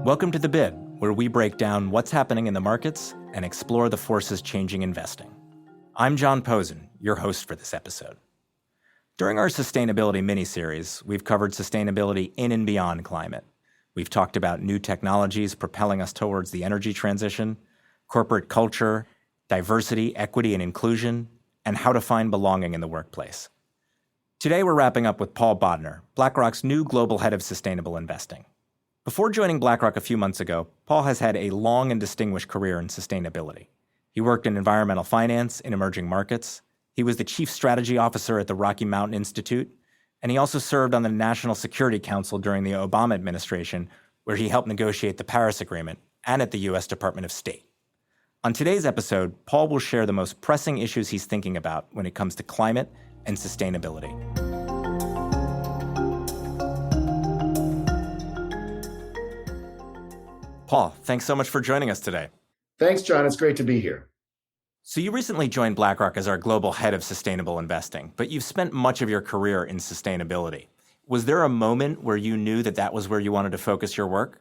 Welcome to The Bid, where we break down what's happening in the markets and explore the forces changing investing. I'm John Posen, your host for this episode. During our sustainability mini-series, we've covered sustainability in and beyond climate. We've talked about new technologies propelling us towards the energy transition, corporate culture, diversity, equity, and inclusion, and how to find belonging in the workplace. Today, we're wrapping up with Paul Bodnar, BlackRock's new global head of sustainable investing. Before joining BlackRock a few months ago, Paul has had a long and distinguished career in sustainability. He worked in environmental finance in emerging markets. He was the chief strategy officer at the Rocky Mountain Institute, and he also served on the National Security Council during the Obama administration, where he helped negotiate the Paris Agreement, and at the U.S. Department of State. On today's episode, Paul will share the most pressing issues he's thinking about when it comes to climate and sustainability. Paul, thanks so much for joining us today. Thanks, John. It's great to be here. So you recently joined BlackRock as our global head of sustainable investing, but you've spent much of your career in sustainability. Was there a moment where you knew that that was where you wanted to focus your work?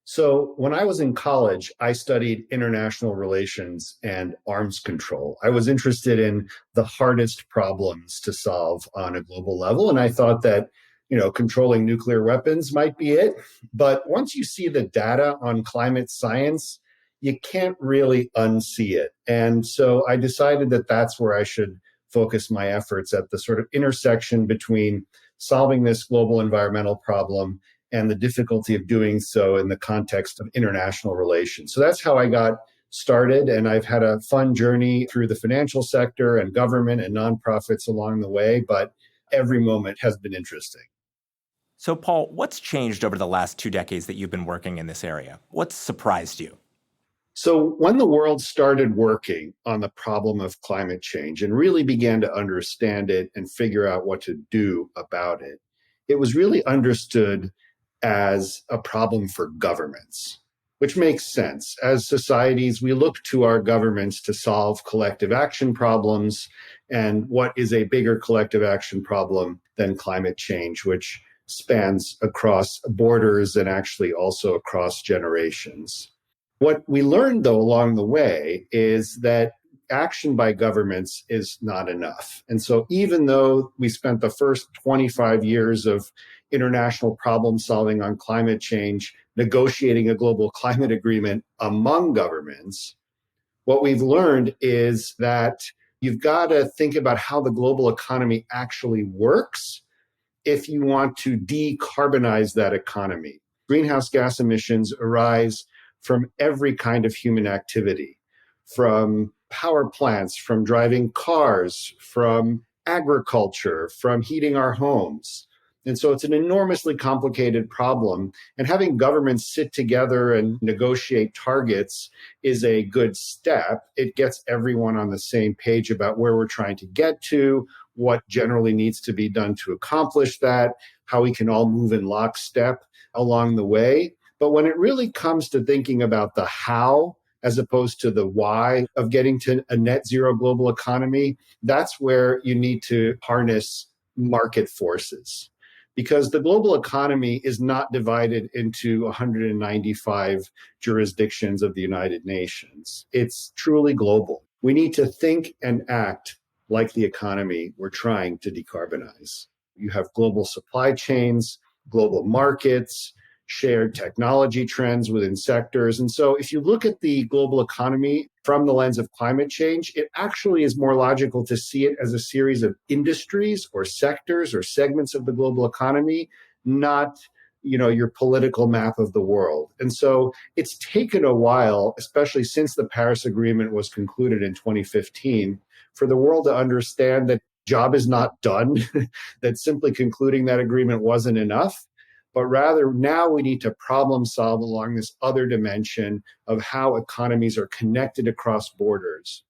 So when I was in college, I studied international relations and arms control. I was interested in the hardest problems to solve on a global level, and I thought that controlling nuclear weapons might be it. But once you see the data on climate science, you can't really unsee it. And so I decided that that's where I should focus my efforts, at the sort of intersection between solving this global environmental problem and the difficulty of doing so in the context of international relations. So that's how I got started. And I've had a fun journey through the financial sector and government and nonprofits along the way, but every moment has been interesting. So, Paul, what's changed over the last 2 decades that you've been working in this area? What's surprised you? So when the world started working on the problem of climate change and really began to understand it and figure out what to do about it, it was really understood as a problem for governments, which makes sense. As societies, we look to our governments to solve collective action problems. And what is a bigger collective action problem than climate change, which spans across borders and actually also across generations? What we learned, though, along the way is that action by governments is not enough. And so even though we spent the first 25 years of international problem solving on climate change, negotiating a global climate agreement among governments, what we've learned is that you've got to think about how the global economy actually works if you want to decarbonize that economy. Greenhouse gas emissions arise from every kind of human activity, from power plants, from driving cars, from agriculture, from heating our homes. And so it's an enormously complicated problem. And having governments sit together and negotiate targets is a good step. It gets everyone on the same page about where we're trying to get to, what generally needs to be done to accomplish that, how we can all move in lockstep along the way. But when it really comes to thinking about the how, as opposed to the why of getting to a net zero global economy, that's where you need to harness market forces. Because the global economy is not divided into 195 jurisdictions of the United Nations. It's truly global. We need to think and act like the economy we're trying to decarbonize. You have global supply chains, global markets, shared technology trends within sectors. And so if you look at the global economy from the lens of climate change, it actually is more logical to see it as a series of industries or sectors or segments of the global economy, not your political map of the world. And so it's taken a while, especially since the Paris Agreement was concluded in 2015, for the world to understand that job is not done, that simply concluding that agreement wasn't enough. But rather now we need to problem solve along this other dimension of how economies are connected across borders.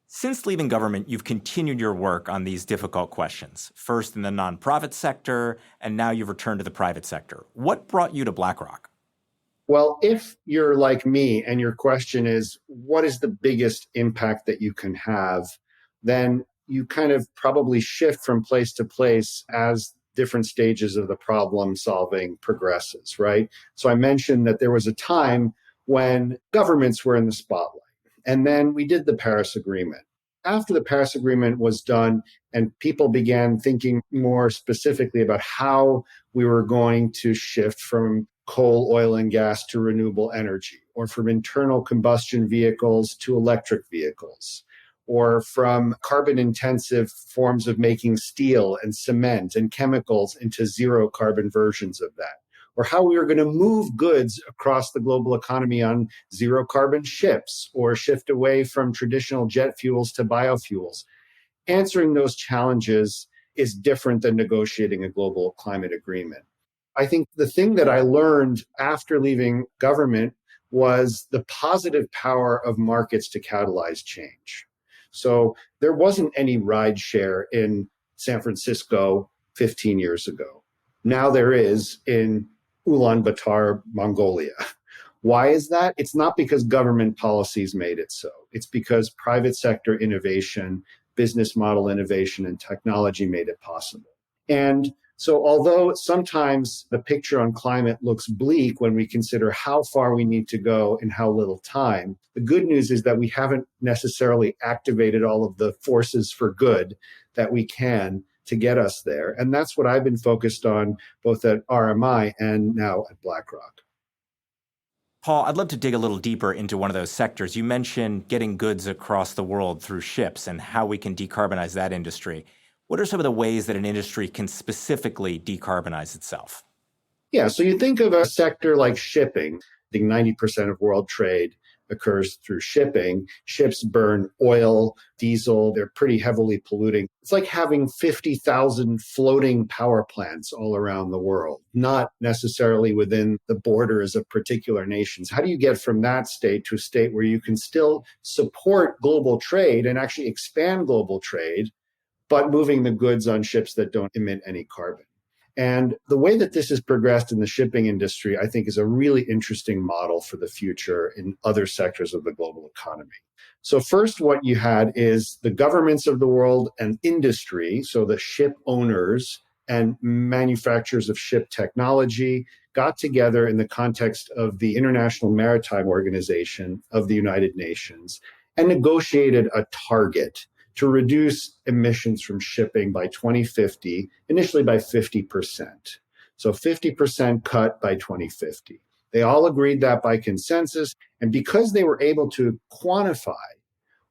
Since leaving government, you've continued your work on these difficult questions, first in the nonprofit sector, and now you've returned to the private sector. What brought you to BlackRock? Well, if you're like me and your question is, what is the biggest impact that you can have, then you kind of probably shift from place to place as different stages of the problem solving progresses, right? So I mentioned that there was a time when governments were in the spotlight. And then we did the Paris Agreement. After the Paris Agreement was done and people began thinking more specifically about how we were going to shift from coal, oil, and gas to renewable energy, or from internal combustion vehicles to electric vehicles, or from carbon intensive forms of making steel and cement and chemicals into zero carbon versions of that, or how we were going to move goods across the global economy on zero carbon ships, or shift away from traditional jet fuels to biofuels. Answering those challenges is different than negotiating a global climate agreement. I think the thing that I learned after leaving government was the positive power of markets to catalyze change. So there wasn't any ride share in San Francisco 15 years ago. Now there is in Ulaanbaatar, Mongolia. Why is that? It's not because government policies made it so. It's because private sector innovation, business model innovation, and technology made it possible. And so although sometimes the picture on climate looks bleak when we consider how far we need to go in how little time, the good news is that we haven't necessarily activated all of the forces for good that we can to get us there. And that's what I've been focused on both at RMI and now at BlackRock. Paul, I'd love to dig a little deeper into one of those sectors. You mentioned getting goods across the world through ships and how we can decarbonize that industry. What are some of the ways that an industry can specifically decarbonize itself? Yeah, so you think of a sector like shipping. I think 90% of world trade occurs through shipping. Ships burn oil, diesel, they're pretty heavily polluting. It's like having 50,000 floating power plants all around the world, not necessarily within the borders of particular nations. How do you get from that state to a state where you can still support global trade and actually expand global trade, but moving the goods on ships that don't emit any carbon? And the way that this has progressed in the shipping industry, I think, is a really interesting model for the future in other sectors of the global economy. So first, what you had is the governments of the world and industry, so the ship owners and manufacturers of ship technology, got together in the context of the International Maritime Organization of the United Nations and negotiated a target to reduce emissions from shipping by 2050, initially by 50%. So 50% cut by 2050. They all agreed that by consensus. And because they were able to quantify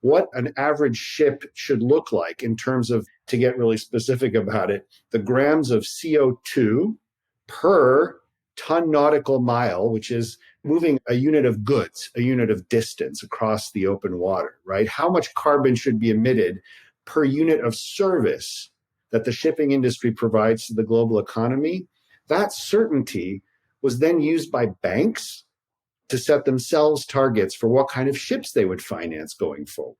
what an average ship should look like in terms of, to get really specific about it, the grams of CO2 per ton nautical mile, which is moving a unit of goods, a unit of distance across the open water, right? How much carbon should be emitted per unit of service that the shipping industry provides to the global economy? That certainty was then used by banks to set themselves targets for what kind of ships they would finance going forward.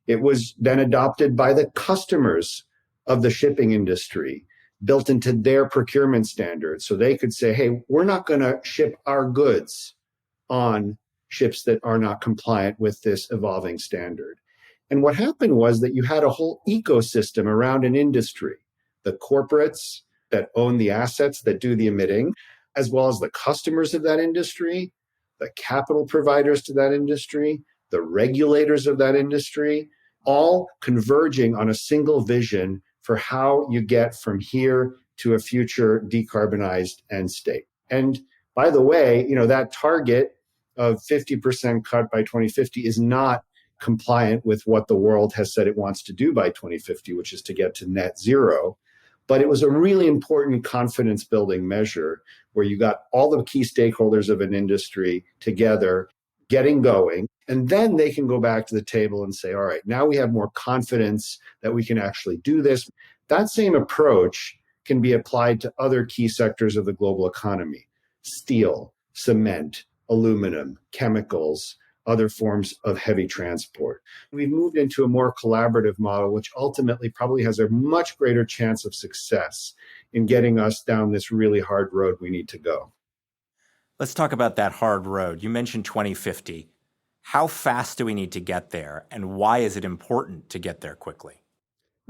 It was then adopted by the customers of the shipping industry, built into their procurement standards. So they could say, hey, we're not going to ship our goods on ships that are not compliant with this evolving standard. And what happened was that you had a whole ecosystem around an industry, the corporates that own the assets that do the emitting, as well as the customers of that industry, the capital providers to that industry, the regulators of that industry, all converging on a single vision for how you get from here to a future decarbonized end state. And by the way, that target of 50% cut by 2050 is not compliant with what the world has said it wants to do by 2050, which is to get to net zero. But it was a really important confidence building measure where you got all the key stakeholders of an industry together, getting going, and then they can go back to the table and say, all right, now we have more confidence that we can actually do this. That same approach can be applied to other key sectors of the global economy: steel, cement, aluminum, chemicals, other forms of heavy transport. We've moved into a more collaborative model, which ultimately probably has a much greater chance of success in getting us down this really hard road we need to go. Let's talk about that hard road. You mentioned 2050. How fast do we need to get there, and why is it important to get there quickly?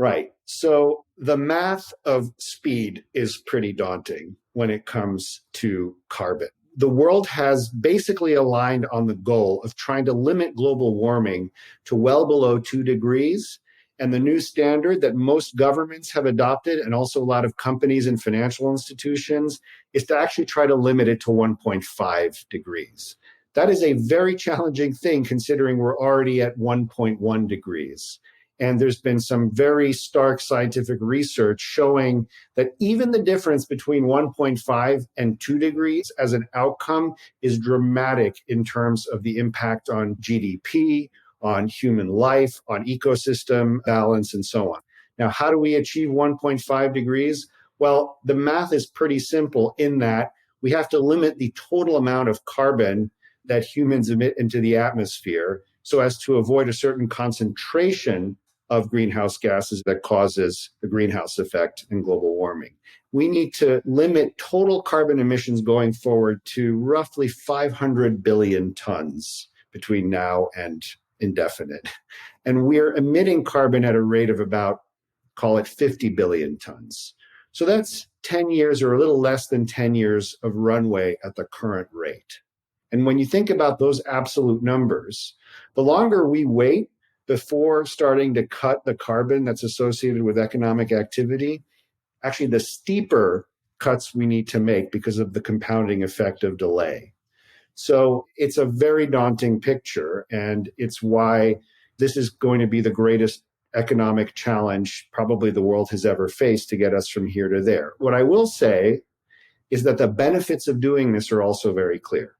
Right. So the math of speed is pretty daunting when it comes to carbon. The world has basically aligned on the goal of trying to limit global warming to well below 2 degrees. And the new standard that most governments have adopted, and also a lot of companies and financial institutions, is to actually try to limit it to 1.5 degrees. That is a very challenging thing considering we're already at 1.1 degrees. And there's been some very stark scientific research showing that even the difference between 1.5 and 2 degrees as an outcome is dramatic in terms of the impact on GDP, on human life, on ecosystem balance, and so on. Now, how do we achieve 1.5 degrees? Well, the math is pretty simple in that we have to limit the total amount of carbon that humans emit into the atmosphere so as to avoid a certain concentration of greenhouse gases that causes the greenhouse effect and global warming. We need to limit total carbon emissions going forward to roughly 500 billion tons between now and indefinite. And we're emitting carbon at a rate of about, call it 50 billion tons. So that's 10 years or a little less than 10 years of runway at the current rate. And when you think about those absolute numbers, the longer we wait before starting to cut the carbon that's associated with economic activity, actually the steeper cuts we need to make because of the compounding effect of delay. So it's a very daunting picture, and it's why this is going to be the greatest economic challenge probably the world has ever faced to get us from here to there. What I will say is that the benefits of doing this are also very clear.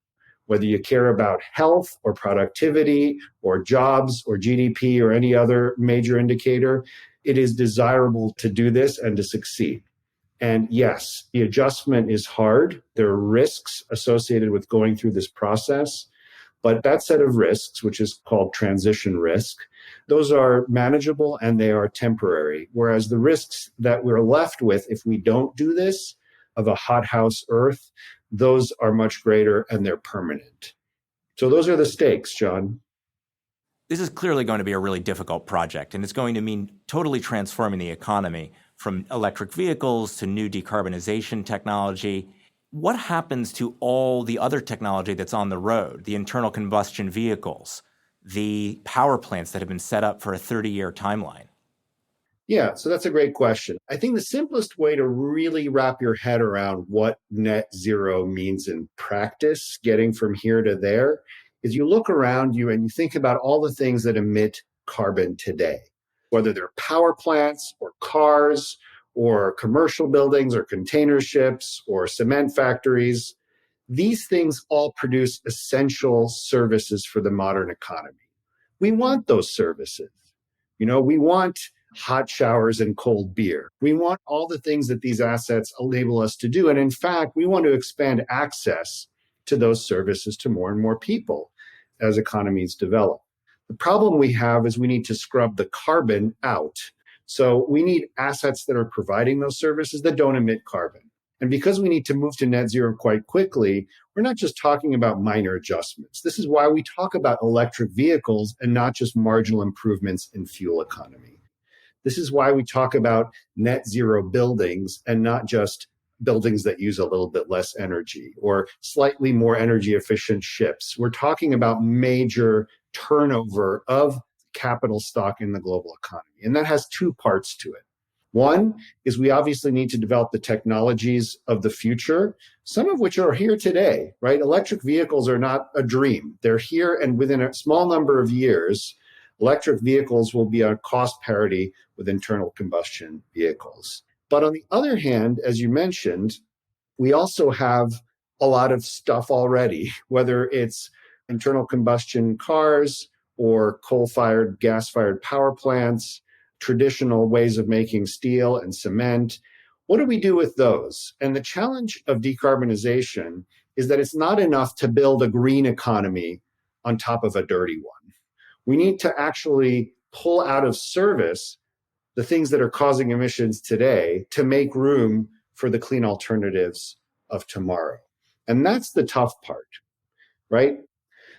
Whether you care about health or productivity or jobs or GDP or any other major indicator, it is desirable to do this and to succeed. And yes, the adjustment is hard. There are risks associated with going through this process, but that set of risks, which is called transition risk, those are manageable and they are temporary. Whereas the risks that we're left with if we don't do this, of a hothouse Earth, those are much greater and they're permanent. So those are the stakes, John. This is clearly going to be a really difficult project, and it's going to mean totally transforming the economy from electric vehicles to new decarbonization technology. What happens to all the other technology that's on the road, the internal combustion vehicles, the power plants that have been set up for a 30-year timeline? Yeah, so that's a great question. I think the simplest way to really wrap your head around what net zero means in practice, getting from here to there, is you look around you and you think about all the things that emit carbon today, whether they're power plants or cars or commercial buildings or container ships or cement factories. These things all produce essential services for the modern economy. We want those services. We want hot showers and cold beer. We want all the things that these assets enable us to do. And in fact, we want to expand access to those services to more and more people as economies develop. The problem we have is we need to scrub the carbon out. So we need assets that are providing those services that don't emit carbon. And because we need to move to net zero quite quickly, we're not just talking about minor adjustments. This is why we talk about electric vehicles and not just marginal improvements in fuel economy. This is why we talk about net zero buildings and not just buildings that use a little bit less energy or slightly more energy efficient ships. We're talking about major turnover of capital stock in the global economy. And that has two parts to it. One is we obviously need to develop the technologies of the future, some of which are here today, right? Electric vehicles are not a dream. They're here, and within a small number of years, electric vehicles will be on cost parity with internal combustion vehicles. But on the other hand, as you mentioned, we also have a lot of stuff already, whether it's internal combustion cars or coal-fired, gas-fired power plants, traditional ways of making steel and cement. What do we do with those? And the challenge of decarbonization is that it's not enough to build a green economy on top of a dirty one. We need to actually pull out of service the things that are causing emissions today to make room for the clean alternatives of tomorrow. And that's the tough part, right?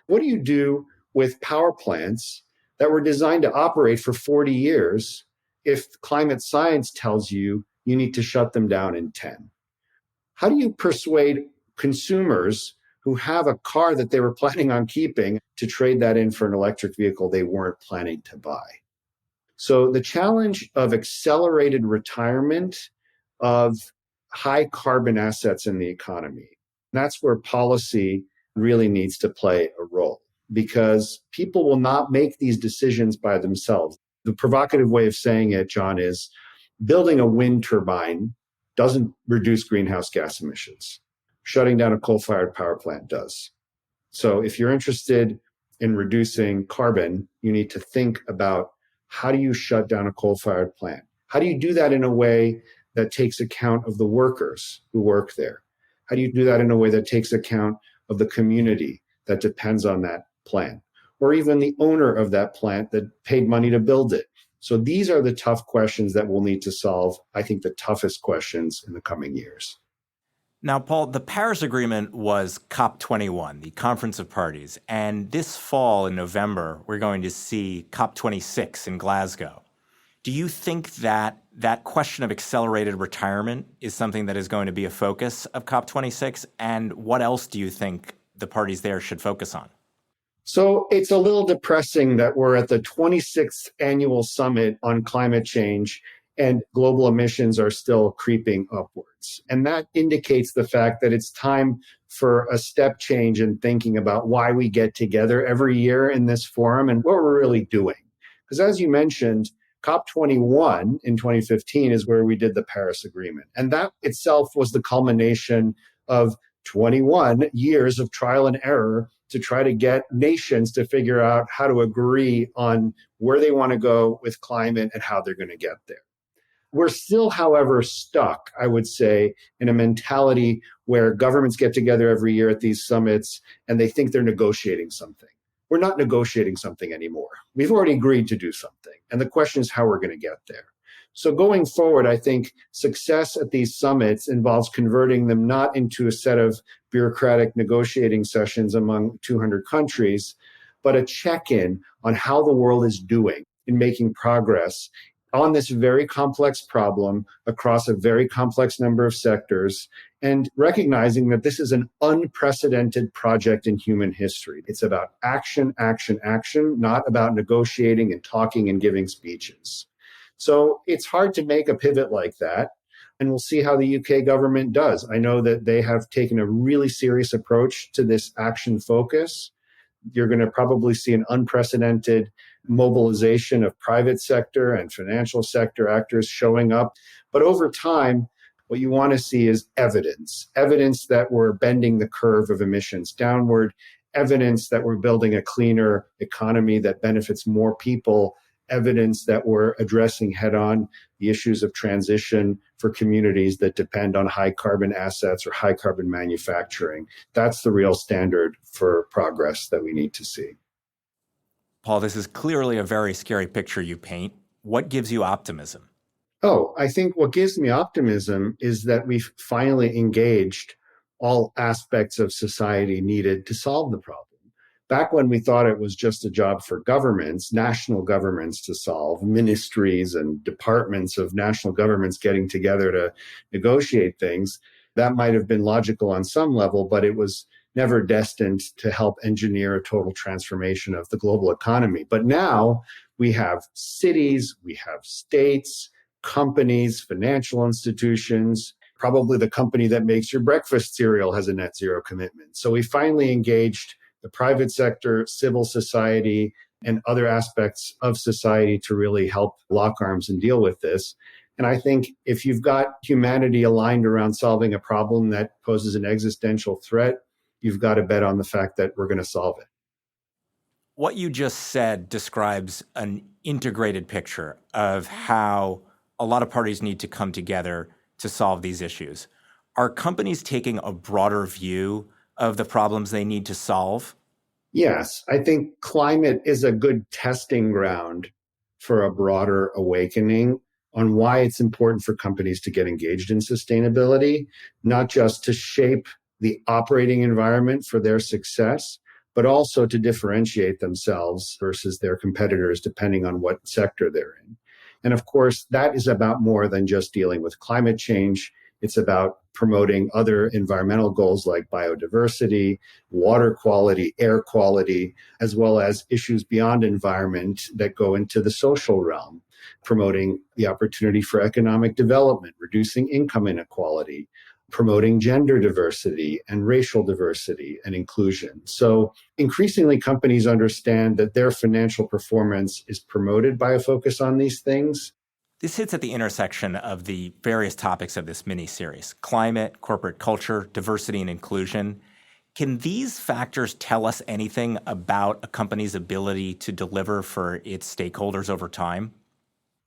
What do you do with power plants that were designed to operate for 40 years if climate science tells you you need to shut them down in 10? How do you persuade consumers who have a car that they were planning on keeping to trade that in for an electric vehicle they weren't planning to buy? So the challenge of accelerated retirement of high carbon assets in the economy, that's where policy really needs to play a role, because people will not make these decisions by themselves. The provocative way of saying it, John, is building a wind turbine doesn't reduce greenhouse gas emissions. Shutting down a coal-fired power plant does. So if you're interested in reducing carbon, you need to think about, how do you shut down a coal-fired plant? How do you do that in a way that takes account of the workers who work there? How do you do that in a way that takes account of the community that depends on that plant, or even the owner of that plant that paid money to build it? So these are the tough questions that we'll need to solve, I think the toughest questions in the coming years. Now, Paul, the Paris Agreement was COP21, the Conference of Parties. And this fall in November, we're going to see COP26 in Glasgow. Do you think that that question of accelerated retirement is something that is going to be a focus of COP26? And what else do you think the parties there should focus on? So it's a little depressing that we're at the 26th annual summit on climate change and global emissions are still creeping upwards. And that indicates the fact that it's time for a step change in thinking about why we get together every year in this forum and what we're really doing. Because as you mentioned, COP21 in 2015 is where we did the Paris Agreement. And that itself was the culmination of 21 years of trial and error to try to get nations to figure out how to agree on where they want to go with climate and how they're going to get there. We're still, however, stuck, I would say, in a mentality where governments get together every year at these summits and they think they're negotiating something. We're not negotiating something anymore. We've already agreed to do something. And the question is how we're going to get there. So going forward, I think success at these summits involves converting them not into a set of bureaucratic negotiating sessions among 200 countries, but a check-in on how the world is doing in making progress on this very complex problem across a very complex number of sectors, and recognizing that this is an unprecedented project in human history. It's about action, action, action, not about negotiating and talking and giving speeches. So it's hard to make a pivot like that, and we'll see how the UK government does. I know that they have taken a really serious approach to this action focus. You're going to probably see an unprecedented mobilization of private sector and financial sector actors showing up. But over time, what you want to see is evidence that we're bending the curve of emissions downward, evidence that we're building a cleaner economy that benefits more people, evidence that we're addressing head-on the issues of transition for communities that depend on high carbon assets or high carbon manufacturing. That's the real standard for progress that we need to see. Paul, this is clearly a very scary picture you paint. What gives you optimism? Oh, I think what gives me optimism is that we've finally engaged all aspects of society needed to solve the problem. Back when we thought it was just a job for governments, national governments to solve, ministries and departments of national governments getting together to negotiate things, that might have been logical on some level, but it was never destined to help engineer a total transformation of the global economy. But now we have cities, we have states, companies, financial institutions. Probably the company that makes your breakfast cereal has a net zero commitment. So we finally engaged the private sector, civil society, and other aspects of society to really help lock arms and deal with this. And I think if you've got humanity aligned around solving a problem that poses an existential threat, you've got to bet on the fact that we're going to solve it. What you just said describes an integrated picture of how a lot of parties need to come together to solve these issues. Are companies taking a broader view of the problems they need to solve? Yes, I think climate is a good testing ground for a broader awakening on why it's important for companies to get engaged in sustainability, not just to shape the operating environment for their success, but also to differentiate themselves versus their competitors depending on what sector they're in. And of course, that is about more than just dealing with climate change. It's about promoting other environmental goals like biodiversity, water quality, air quality, as well as issues beyond environment that go into the social realm, promoting the opportunity for economic development, reducing income inequality, promoting gender diversity and racial diversity and inclusion. So increasingly, companies understand that their financial performance is promoted by a focus on these things. This hits at the intersection of the various topics of this mini-series: climate, corporate culture, diversity, and inclusion. Can these factors tell us anything about a company's ability to deliver for its stakeholders over time?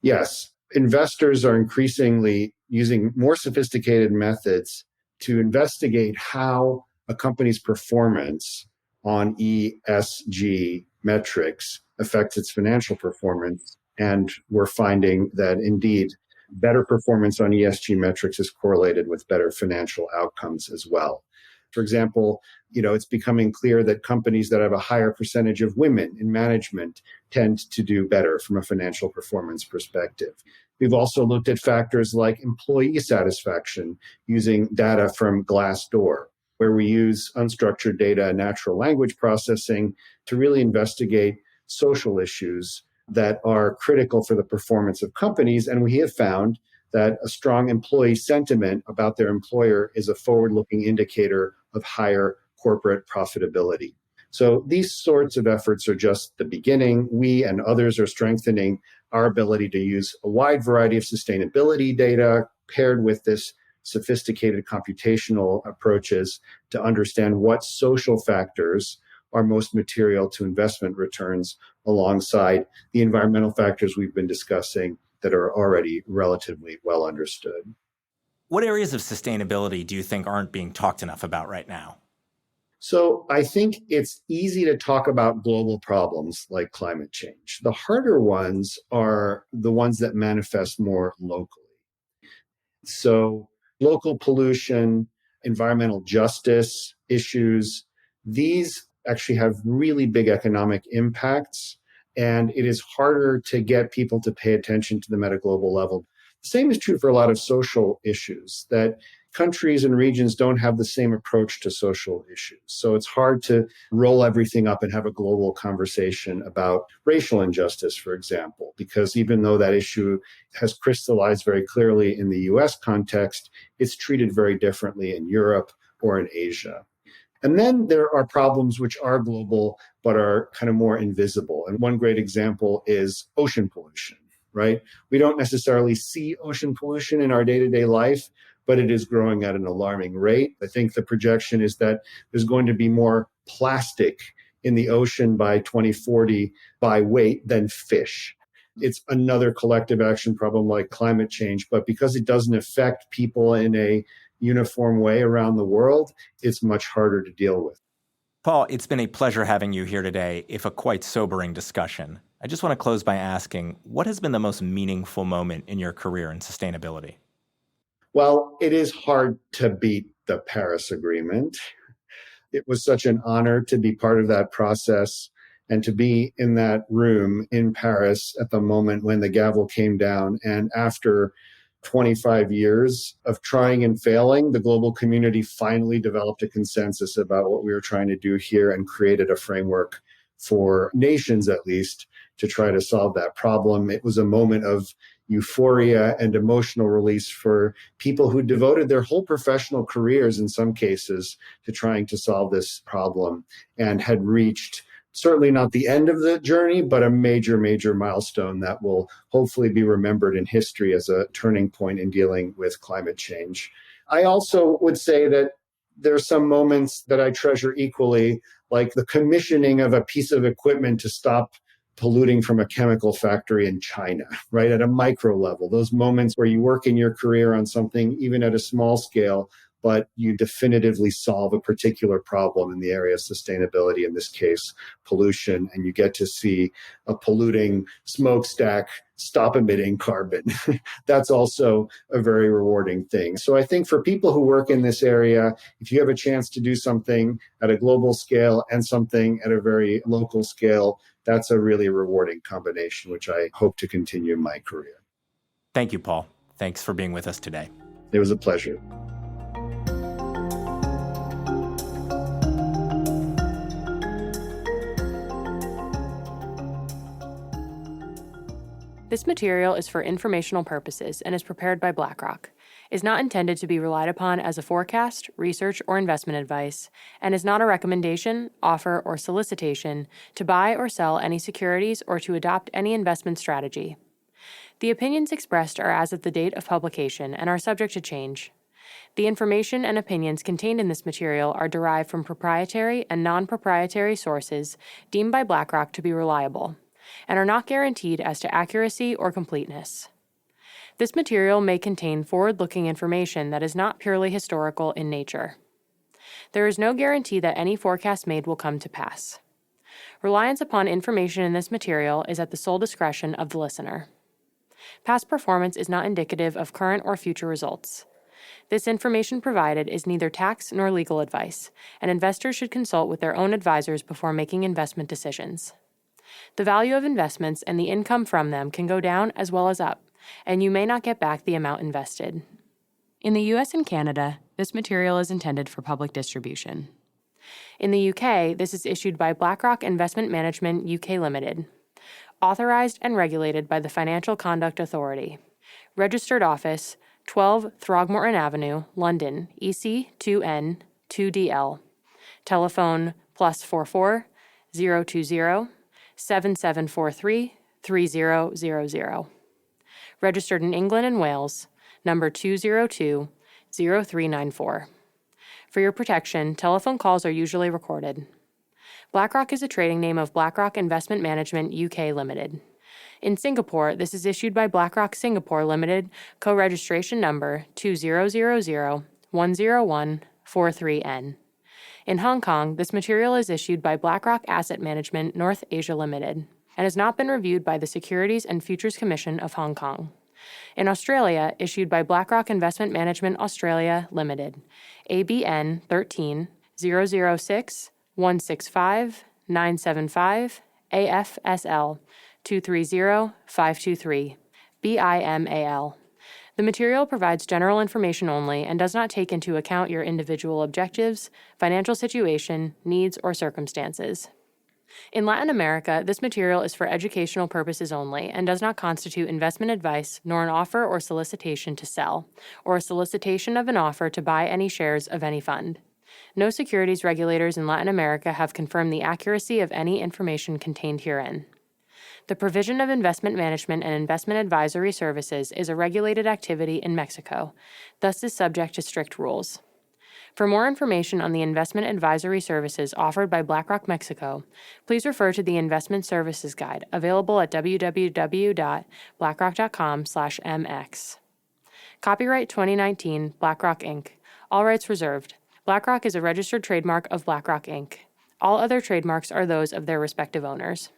Yes, investors are increasingly using more sophisticated methods to investigate how a company's performance on ESG metrics affects its financial performance. And we're finding that indeed, better performance on ESG metrics is correlated with better financial outcomes as well. For example, it's becoming clear that companies that have a higher percentage of women in management tend to do better from a financial performance perspective. We've also looked at factors like employee satisfaction using data from Glassdoor, where we use unstructured data and natural language processing to really investigate social issues that are critical for the performance of companies. And we have found that a strong employee sentiment about their employer is a forward-looking indicator of higher corporate profitability. So these sorts of efforts are just the beginning. We and others are strengthening our ability to use a wide variety of sustainability data paired with this sophisticated computational approaches to understand what social factors are most material to investment returns alongside the environmental factors we've been discussing that are already relatively well understood. What areas of sustainability do you think aren't being talked enough about right now? So I think it's easy to talk about global problems like climate change. The harder ones are the ones that manifest more locally. So local pollution, environmental justice issues, these actually have really big economic impacts, and it is harder to get people to pay attention to them at a global level. The same is true for a lot of social issues, that countries and regions don't have the same approach to social issues. So it's hard to roll everything up and have a global conversation about racial injustice, for example, because even though that issue has crystallized very clearly in the US context, it's treated very differently in Europe or in Asia. And then there are problems which are global, but are kind of more invisible. And one great example is ocean pollution, right? We don't necessarily see ocean pollution in our day-to-day life, but it is growing at an alarming rate. I think the projection is that there's going to be more plastic in the ocean by 2040 by weight than fish. It's another collective action problem like climate change, but because it doesn't affect people in a uniform way around the world, it's much harder to deal with. Paul, it's been a pleasure having you here today, if a quite sobering discussion. I just want to close by asking, what has been the most meaningful moment in your career in sustainability? Well, it is hard to beat the Paris Agreement. It was such an honor to be part of that process and to be in that room in Paris at the moment when the gavel came down. And after 25 years of trying and failing, the global community finally developed a consensus about what we were trying to do here and created a framework for nations, at least, to try to solve that problem. It was a moment of euphoria and emotional release for people who devoted their whole professional careers, in some cases, to trying to solve this problem and had reached certainly not the end of the journey, but a major, major milestone that will hopefully be remembered in history as a turning point in dealing with climate change. I also would say that there are some moments that I treasure equally, like the commissioning of a piece of equipment to stop polluting from a chemical factory in China, right? At a micro level, those moments where you work in your career on something, even at a small scale, but you definitively solve a particular problem in the area of sustainability, in this case, pollution, and you get to see a polluting smokestack stop emitting carbon. That's also a very rewarding thing. So I think for people who work in this area, if you have a chance to do something at a global scale and something at a very local scale, that's a really rewarding combination, which I hope to continue in my career. Thank you, Paul. Thanks for being with us today. It was a pleasure. This material is for informational purposes and is prepared by BlackRock, is not intended to be relied upon as a forecast, research, or investment advice, and is not a recommendation, offer, or solicitation to buy or sell any securities or to adopt any investment strategy. The opinions expressed are as of the date of publication and are subject to change. The information and opinions contained in this material are derived from proprietary and non-proprietary sources deemed by BlackRock to be reliable, and are not guaranteed as to accuracy or completeness. This material may contain forward-looking information that is not purely historical in nature. There is no guarantee that any forecast made will come to pass. Reliance upon information in this material is at the sole discretion of the listener. Past performance is not indicative of current or future results. This information provided is neither tax nor legal advice, and investors should consult with their own advisors before making investment decisions. The value of investments and the income from them can go down as well as up, and you may not get back the amount invested. In the U.S. and Canada, this material is intended for public distribution. In the UK, this is issued by BlackRock Investment Management UK Limited, authorized and regulated by the Financial Conduct Authority. Registered office, 12 Throgmorton Avenue, London, EC 2N 2DL. Telephone +44 020 7743 3000. Registered in England and Wales, number 202 0394. For your protection, telephone calls are usually recorded. BlackRock is a trading name of BlackRock Investment Management UK Limited. In Singapore, this is issued by BlackRock Singapore Limited, co-registration number 2000110143N. In Hong Kong, this material is issued by BlackRock Asset Management North Asia Limited and has not been reviewed by the Securities and Futures Commission of Hong Kong. In Australia, issued by BlackRock Investment Management Australia Limited, ABN 13 006 165 975 AFSL 230523 BIMAL. The material provides general information only and does not take into account your individual objectives, financial situation, needs, or circumstances. In Latin America, this material is for educational purposes only and does not constitute investment advice nor an offer or solicitation to sell, or a solicitation of an offer to buy any shares of any fund. No securities regulators in Latin America have confirmed the accuracy of any information contained herein. The provision of investment management and investment advisory services is a regulated activity in Mexico, thus is subject to strict rules. For more information on the investment advisory services offered by BlackRock Mexico, please refer to the Investment Services Guide, available at www.blackrock.com/mx. Copyright 2019, BlackRock Inc. All rights reserved. BlackRock is a registered trademark of BlackRock Inc. All other trademarks are those of their respective owners.